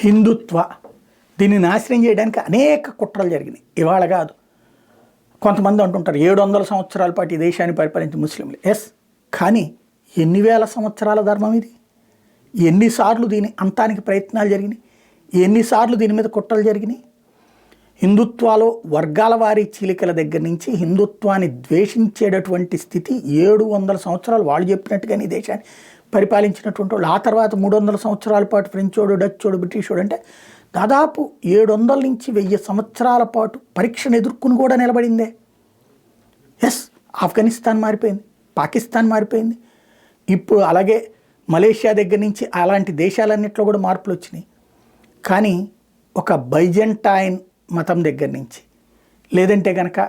హిందుత్వ దీన్ని నాశనం చేయడానికి అనేక కుట్రలు జరిగినాయి. ఇవాళ కాదు, కొంతమంది అంటుంటారు 700 సంవత్సరాల పాటు ఈ దేశాన్ని పరిపాలించిన ముస్లింలు. ఎస్, కానీ ఎన్ని వేల సంవత్సరాల ధర్మం ఇది? ఎన్నిసార్లు దీని అంతానికి ప్రయత్నాలు జరిగినాయి? ఎన్నిసార్లు దీని మీద కుట్రలు జరిగినాయి? హిందుత్వాలో వర్గాల వారీ చీలికల దగ్గర నుంచి హిందుత్వాన్ని ద్వేషించేటటువంటి స్థితి 700 సంవత్సరాలు వాళ్ళు చెప్పినట్టుగానే ఈ దేశాన్ని పరిపాలించినటువంటి వాళ్ళు. ఆ తర్వాత 300 సంవత్సరాల పాటు ఫ్రెంచోడు, డచ్చోడు, బ్రిటిషోడు, అంటే దాదాపు 700 నుంచి 1000 సంవత్సరాల పాటు పరీక్షను ఎదుర్కొని కూడా నిలబడిందే. ఎస్, ఆఫ్ఘనిస్తాన్ మారిపోయింది, పాకిస్తాన్ మారిపోయింది, ఇప్పుడు అలాగే మలేషియా దగ్గర నుంచి అలాంటి దేశాలన్నింటిలో కూడా మార్పులు వచ్చినాయి. కానీ ఒక బైజెంటైన్ మతం దగ్గర నుంచి, లేదంటే కనుక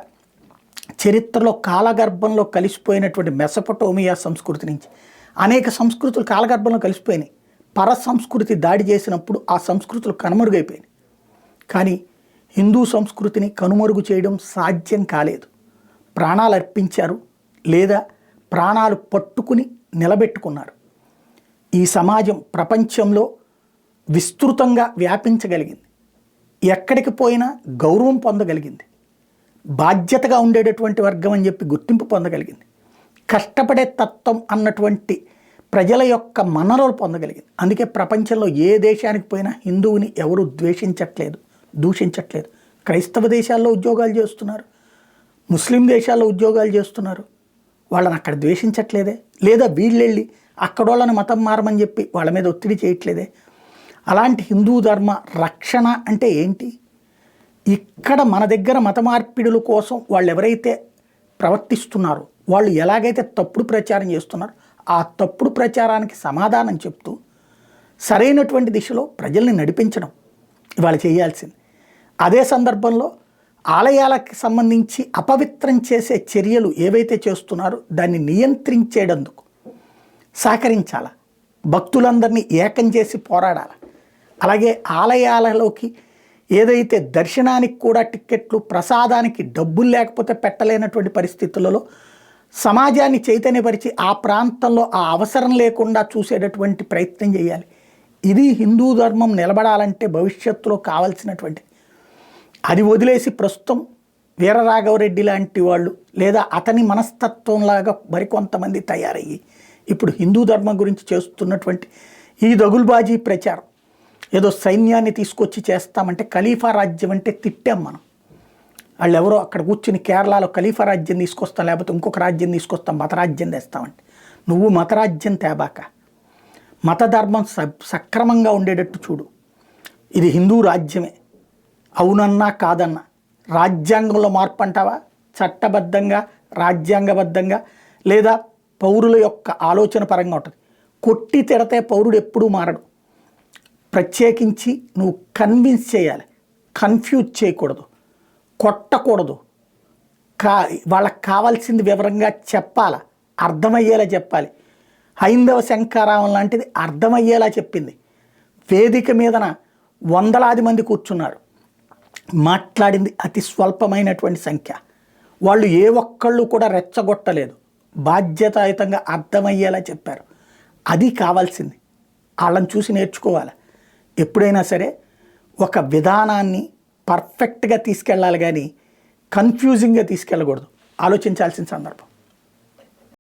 చరిత్రలో కాలగర్భంలో కలిసిపోయినటువంటి మెసపటోమియా సంస్కృతి నుంచి అనేక సంస్కృతులు కాలగర్భంలో కలిసిపోయినాయి. పర సంస్కృతి దాడి చేసినప్పుడు ఆ సంస్కృతులు కనుమరుగైపోయినాయి. కానీ హిందూ సంస్కృతిని కనుమరుగు చేయడం సాధ్యం కాలేదు. ప్రాణాలు అర్పించారు, లేదా ప్రాణాలు పట్టుకుని నిలబెట్టుకున్నారు. ఈ సమాజం ప్రపంచంలో విస్తృతంగా వ్యాపించగలిగింది. ఎక్కడికి పోయినా గౌరవం పొందగలిగింది. బాధ్యతగా ఉండేటటువంటి వర్గం అని చెప్పి గుర్తింపు పొందగలిగింది. కష్టపడే తత్వం అన్నటువంటి ప్రజల యొక్క మన్ననలు పొందగలిగింది. అందుకే ప్రపంచంలో ఏ దేశానికి పోయినా హిందువుని ఎవరు ద్వేషించట్లేదు, దూషించట్లేదు. క్రైస్తవ దేశాల్లో ఉద్యోగాలు చేస్తున్నారు, ముస్లిం దేశాల్లో ఉద్యోగాలు చేస్తున్నారు, వాళ్ళని అక్కడ ద్వేషించట్లేదే. లేదా వీళ్ళెళ్ళి అక్కడోళ్ళని మతం మారమని చెప్పి వాళ్ళ మీద ఒత్తిడి చేయట్లేదే. అలాంటి హిందూ ధర్మ రక్షణ అంటే ఏంటి? ఇక్కడ మన దగ్గర మత మార్పిడుల కోసం వాళ్ళు ఎవరైతే ప్రవర్తిస్తున్నారో, వాళ్ళు ఎలాగైతే తప్పుడు ప్రచారం చేస్తున్నారో ఆ తప్పుడు ప్రచారానికి సమాధానం చెప్తూ సరైనటువంటి దిశలో ప్రజల్ని నడిపించడం ఇవాళ చేయాల్సింది. అదే సందర్భంలో ఆలయాలకు సంబంధించి అపవిత్రం చేసే చర్యలు ఏవైతే చేస్తున్నారో దాన్ని నియంత్రించేటందుకు సహకరించాల, భక్తులందరినీ ఏకం చేసి పోరాడాలి. అలాగే ఆలయాలలోకి ఏదైతే దర్శనానికి కూడా టిక్కెట్లు, ప్రసాదానికి డబ్బులు లేకపోతే పెట్టలేనటువంటి పరిస్థితులలో సమాజాన్ని చైతన్యపరిచి ఆ ప్రాంతంలో ఆ అవసరం లేకుండా చూసేటటువంటి ప్రయత్నం చేయాలి. ఇది హిందూ ధర్మం నిలబడాలంటే భవిష్యత్తులో కావాల్సినటువంటి. అది వదిలేసి ప్రస్తుతం వీరరాఘవరెడ్డి లాంటి వాళ్ళు లేదా అతని మనస్తత్వంలాగా మరికొంతమంది తయారయ్యి ఇప్పుడు హిందూ ధర్మం గురించి చేస్తున్నటువంటి ఈ దగుల్బాజీ ప్రచారం, ఏదో సైన్యాన్ని తీసుకొచ్చి చేస్తామంటే, ఖలీఫా రాజ్యం అంటే తిట్టాం మనం. వాళ్ళు ఎవరో అక్కడ కూర్చుని కేరళలో ఖలీఫా రాజ్యం తీసుకొస్తాం, లేకపోతే ఇంకొక రాజ్యం తీసుకొస్తాం, మతరాజ్యం తెస్తామంటే, నువ్వు మతరాజ్యం తేబాక మతధర్మం సక్రమంగా ఉండేటట్టు చూడు. ఇది హిందూ రాజ్యమే, అవునన్నా కాదన్నా. రాజ్యాంగంలో మార్పు అంటావా? చట్టబద్ధంగా, రాజ్యాంగబద్ధంగా, లేదా పౌరుల యొక్క ఆలోచన పరంగా ఉంటుంది. కొట్టి తిడితే పౌరుడు ఎప్పుడూ మారడు. ప్రత్యేకించి నువ్వు కన్విన్స్ చేయాలి, కన్ఫ్యూజ్ చేయకూడదు, కొట్టకూడదు. వాళ్ళకి కావాల్సింది వివరంగా చెప్పాల, అర్థమయ్యేలా చెప్పాలి. హైందవ శంకారావం లాంటిది అర్థమయ్యేలా చెప్పింది. వేదిక మీదన వందలాది మంది కూర్చున్నారు, మాట్లాడింది అతి స్వల్పమైనటువంటి సంఖ్య. వాళ్ళు ఏ ఒక్కళ్ళు కూడా రెచ్చగొట్టలేదు, బాధ్యతాయుతంగా అర్థమయ్యేలా చెప్పారు. అది కావాల్సింది. వాళ్ళని చూసి నేర్చుకోవాలి. ఎప్పుడైనా సరే ఒక విధానాన్ని పర్ఫెక్ట్గా తీసుకెళ్ళాలి, కానీ కన్ఫ్యూజింగ్గా తీసుకెళ్ళకూడదు. ఆలోచించాల్సిన సందర్భం.